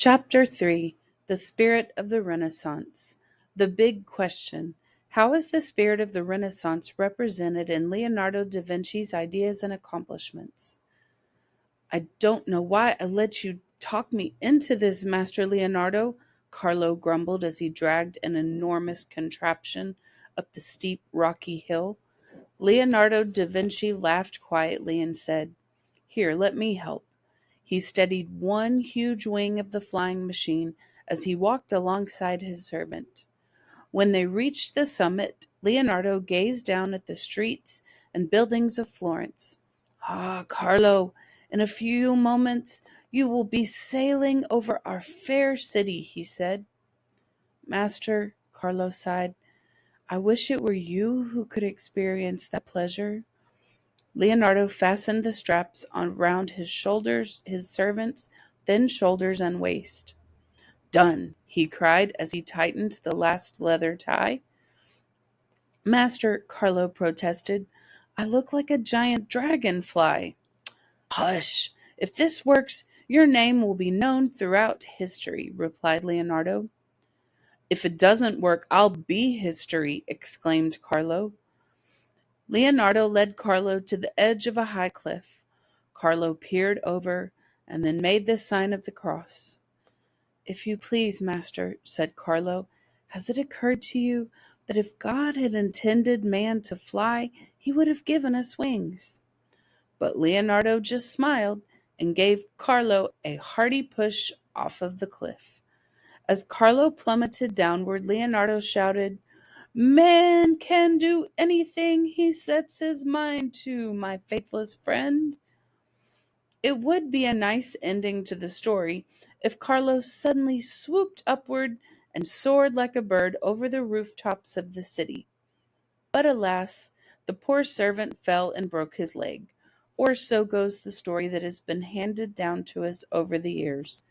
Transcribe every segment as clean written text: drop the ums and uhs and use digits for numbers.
Chapter 3: The Spirit of the Renaissance. The Big Question. How is the spirit of the Renaissance represented in Leonardo da Vinci's ideas and accomplishments? I don't know why I let you talk me into this, Master Leonardo, Carlo grumbled as he dragged an enormous contraption up the steep, rocky hill. Leonardo da Vinci laughed quietly and said, "Here, let me help." He steadied one huge wing of the flying machine as he walked alongside his servant. When they reached the summit, Leonardo gazed down at the streets and buildings of Florence. "Ah, Carlo, in a few moments you will be sailing over our fair city," he said. "Master," Carlo sighed, "I wish it were you who could experience that pleasure." Leonardo fastened the straps on round his shoulders, his servant's thin shoulders and waist. "Done," he cried as he tightened the last leather tie. "Master," Carlo protested, "I look like a giant dragonfly." "Hush! If this works, your name will be known throughout history," replied Leonardo. "If it doesn't work, I'll be history," exclaimed Carlo. Leonardo led Carlo to the edge of a high cliff. Carlo peered over and then made the sign of the cross. "If you please, master," said Carlo, "has it occurred to you that if God had intended man to fly, he would have given us wings?" But Leonardo just smiled and gave Carlo a hearty push off of the cliff. As Carlo plummeted downward, Leonardo shouted, "Man can do anything he sets his mind to, my faithless friend." It would be a nice ending to the story if Carlos suddenly swooped upward and soared like a bird over the rooftops of the city. But alas, the poor servant fell and broke his leg, or so goes the story that has been handed down to us over the years.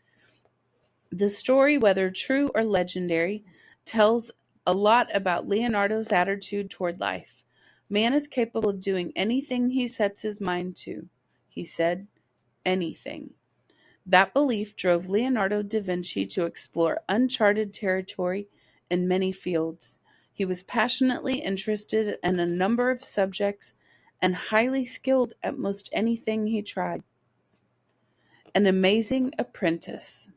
The story, whether true or legendary, tells a lot about Leonardo's attitude toward life. Man is capable of doing anything he sets his mind to, he said. Anything. That belief drove Leonardo da Vinci to explore uncharted territory in many fields. He was passionately interested in a number of subjects and highly skilled at most anything he tried. An amazing apprentice.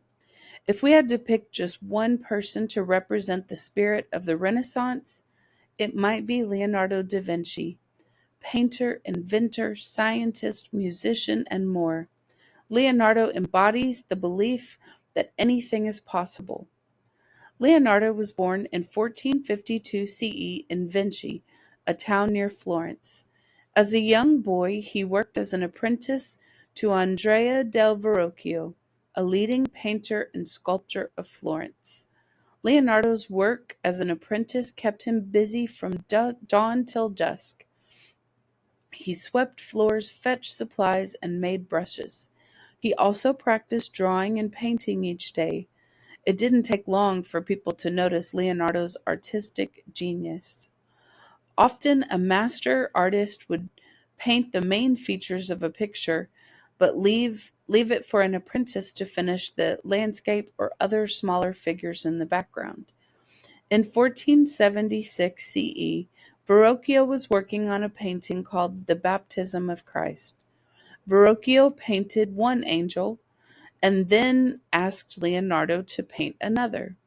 If we had to pick just one person to represent the spirit of the Renaissance, it might be Leonardo da Vinci. Painter, inventor, scientist, musician, and more. Leonardo embodies the belief that anything is possible. Leonardo was born in 1452 CE in Vinci, a town near Florence. As a young boy, he worked as an apprentice to Andrea del Verrocchio, a leading painter and sculptor of Florence. Leonardo's work as an apprentice kept him busy from dawn till dusk. He swept floors, fetched supplies, and made brushes. He also practiced drawing and painting each day. It didn't take long for people to notice Leonardo's artistic genius. Often, a master artist would paint the main features of a picture, but leave it for an apprentice to finish the landscape or other smaller figures in the background. In 1476 CE, Verrocchio was working on a painting called The Baptism of Christ. Verrocchio painted one angel and then asked Leonardo to paint another.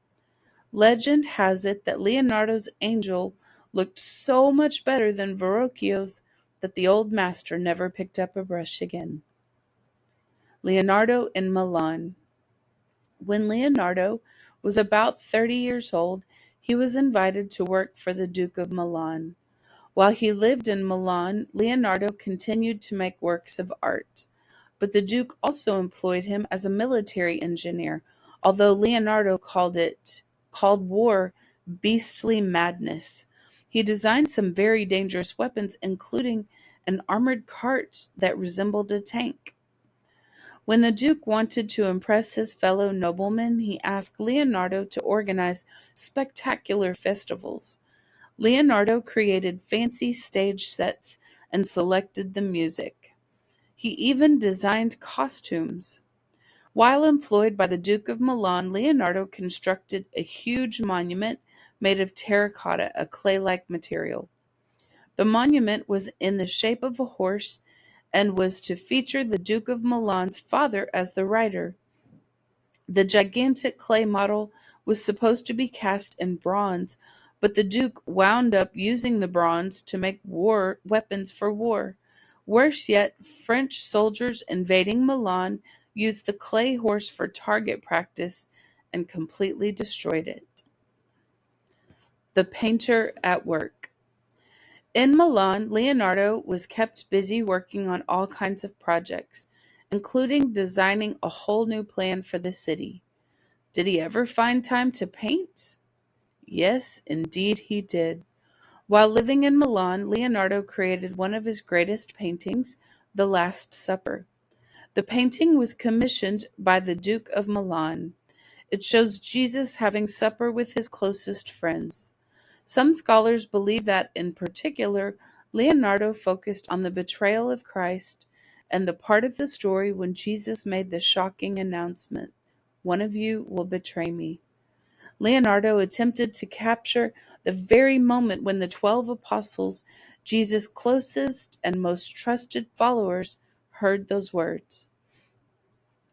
Legend has it that Leonardo's angel looked so much better than Verrocchio's that the old master never picked up a brush again. Leonardo in Milan. When Leonardo was about 30 years old, he was invited to work for the Duke of Milan. While he lived in Milan, Leonardo continued to make works of art. But the Duke also employed him as a military engineer, although Leonardo called war beastly madness. He designed some very dangerous weapons, including an armored cart that resembled a tank. When the Duke wanted to impress his fellow noblemen, he asked Leonardo to organize spectacular festivals. Leonardo created fancy stage sets and selected the music. He even designed costumes. While employed by the Duke of Milan, Leonardo constructed a huge monument made of terracotta, a clay-like material. The monument was in the shape of a horse and was to feature the Duke of Milan's father as the rider. The gigantic clay model was supposed to be cast in bronze, but the Duke wound up using the bronze to make war weapons for war. Worse yet, French soldiers invading Milan used the clay horse for target practice and completely destroyed it. The painter at work. In Milan, Leonardo was kept busy working on all kinds of projects, including designing a whole new plan for the city. Did he ever find time to paint? Yes, indeed he did. While living in Milan, Leonardo created one of his greatest paintings, The Last Supper. The painting was commissioned by the Duke of Milan. It shows Jesus having supper with his closest friends. Some scholars believe that, in particular, Leonardo focused on the betrayal of Christ and the part of the story when Jesus made the shocking announcement, "One of you will betray me." Leonardo attempted to capture the very moment when the 12 apostles, Jesus' closest and most trusted followers, heard those words.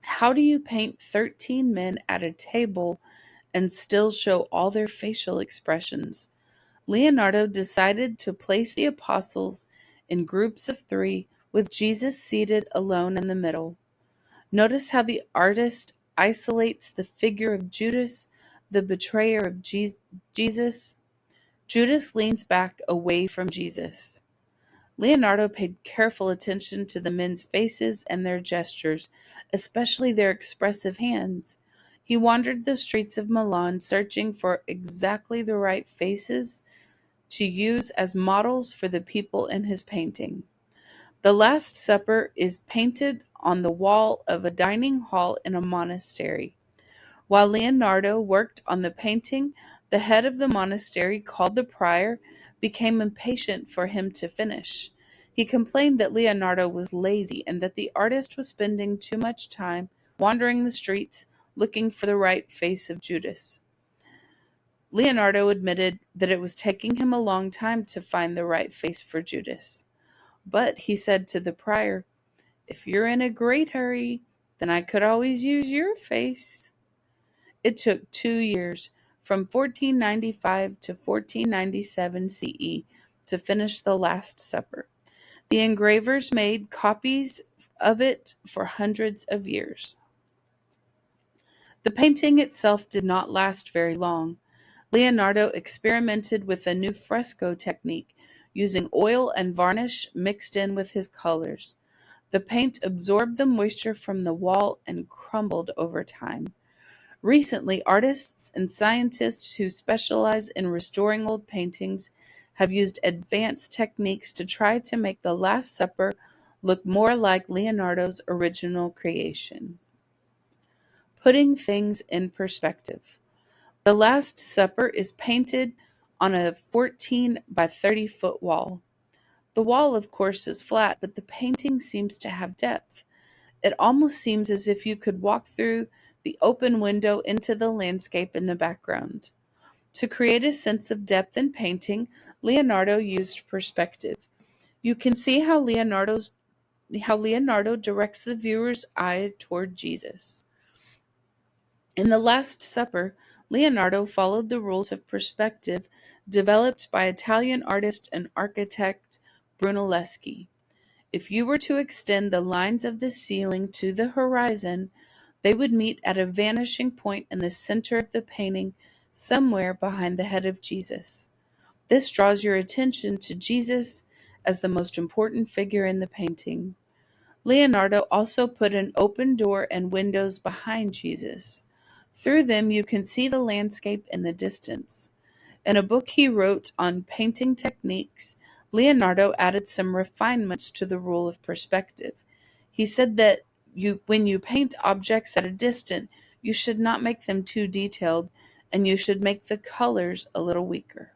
How do you paint 13 men at a table and still show all their facial expressions? Leonardo decided to place the apostles in groups of three, with Jesus seated alone in the middle. Notice how the artist isolates the figure of Judas, the betrayer of Jesus. Judas leans back away from Jesus. Leonardo paid careful attention to the men's faces and their gestures, especially their expressive hands. He wandered the streets of Milan searching for exactly the right faces to use as models for the people in his painting. The Last Supper is painted on the wall of a dining hall in a monastery. While Leonardo worked on the painting, the head of the monastery, called the prior, became impatient for him to finish. He complained that Leonardo was lazy and that the artist was spending too much time wandering the streets looking for the right face of Judas. Leonardo admitted that it was taking him a long time to find the right face for Judas. But he said to the prior, "If you're in a great hurry, then I could always use your face." It took 2 years, from 1495 to 1497 CE, to finish the Last Supper. The engravers made copies of it for hundreds of years. The painting itself did not last very long. Leonardo experimented with a new fresco technique, using oil and varnish mixed in with his colors. The paint absorbed the moisture from the wall and crumbled over time. Recently, artists and scientists who specialize in restoring old paintings have used advanced techniques to try to make the Last Supper look more like Leonardo's original creation. Putting things in perspective. The Last Supper is painted on a 14 by 30-foot wall. The wall, of course, is flat, but the painting seems to have depth. It almost seems as if you could walk through the open window into the landscape in the background. To create a sense of depth in painting, Leonardo used perspective. You can see how Leonardo directs the viewer's eye toward Jesus. In The Last Supper, Leonardo followed the rules of perspective developed by Italian artist and architect Brunelleschi. If you were to extend the lines of the ceiling to the horizon, they would meet at a vanishing point in the center of the painting, somewhere behind the head of Jesus. This draws your attention to Jesus as the most important figure in the painting. Leonardo also put an open door and windows behind Jesus. Through them, you can see the landscape in the distance. In a book he wrote on painting techniques, Leonardo added some refinements to the rule of perspective. He said that when you paint objects at a distance, you should not make them too detailed, and you should make the colors a little weaker.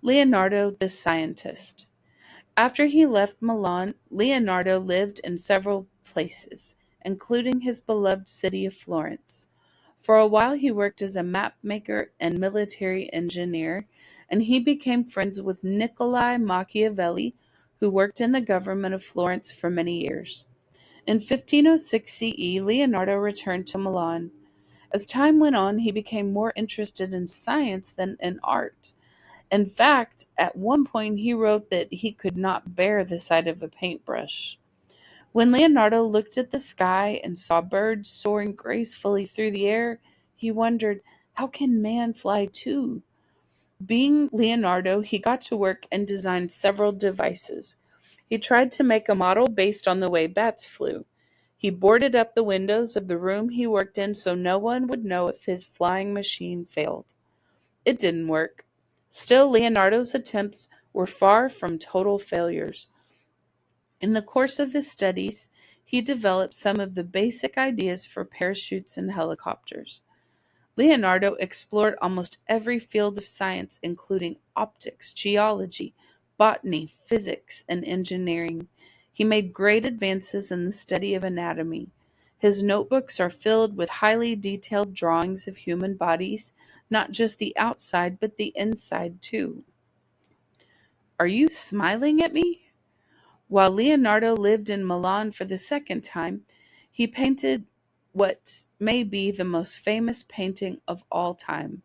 Leonardo the scientist. After he left Milan, Leonardo lived in several places, including his beloved city of Florence. For a while, he worked as a map maker and military engineer, and he became friends with Niccolo Machiavelli, who worked in the government of Florence for many years. In 1506 CE, Leonardo returned to Milan. As time went on, he became more interested in science than in art. In fact, at one point he wrote that he could not bear the sight of a paintbrush. When Leonardo looked at the sky and saw birds soaring gracefully through the air, he wondered, how can man fly too? Being Leonardo, he got to work and designed several devices. He tried to make a model based on the way bats flew. He boarded up the windows of the room he worked in so no one would know if his flying machine failed. It didn't work. Still, Leonardo's attempts were far from total failures. In the course of his studies, he developed some of the basic ideas for parachutes and helicopters. Leonardo explored almost every field of science, including optics, geology, botany, physics, and engineering. He made great advances in the study of anatomy. His notebooks are filled with highly detailed drawings of human bodies, not just the outside, but the inside too. Are you smiling at me? While Leonardo lived in Milan for the second time, he painted what may be the most famous painting of all time,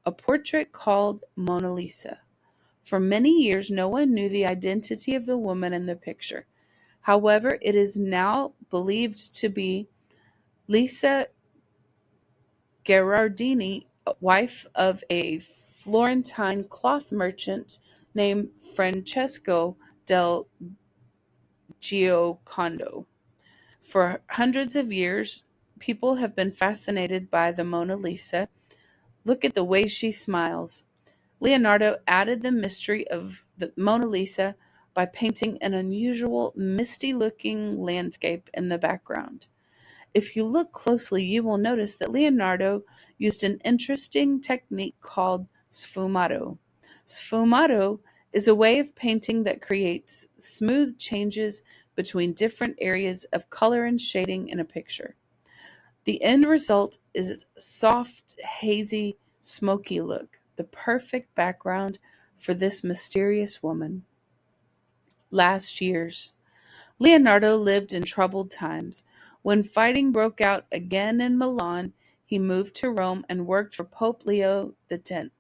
a portrait called Mona Lisa. For many years, no one knew the identity of the woman in the picture. However, it is now believed to be Lisa Gherardini, wife of a Florentine cloth merchant named Francesco del Giocondo. For hundreds of years, people have been fascinated by the Mona Lisa. Look at the way she smiles. Leonardo added the mystery of the Mona Lisa by painting an unusual, misty looking landscape in the background. If you look closely, you will notice that Leonardo used an interesting technique called sfumato. Sfumato is a way of painting that creates smooth changes between different areas of color and shading in a picture. The end result is a soft, hazy, smoky look, the perfect background for this mysterious woman. Last years. Leonardo lived in troubled times. When fighting broke out again in Milan, he moved to Rome and worked for Pope Leo X.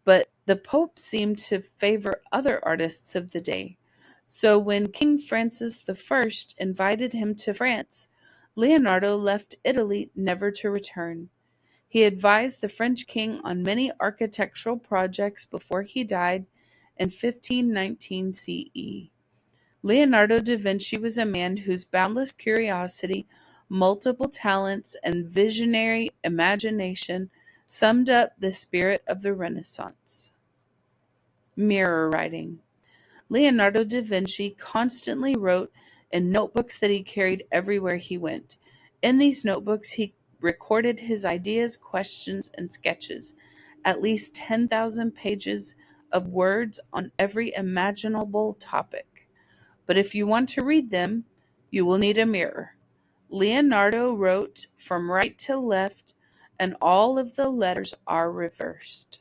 But the Pope seemed to favor other artists of the day. So when King Francis I invited him to France, Leonardo left Italy never to return. He advised the French king on many architectural projects before he died in 1519 CE. Leonardo da Vinci was a man whose boundless curiosity, multiple talents, and visionary imagination summed up the spirit of the Renaissance. Mirror writing. Leonardo da Vinci constantly wrote in notebooks that he carried everywhere he went. In these notebooks, he recorded his ideas, questions, and sketches, at least 10,000 pages of words on every imaginable topic. But if you want to read them, you will need a mirror. Leonardo wrote from right to left, and all of the letters are reversed.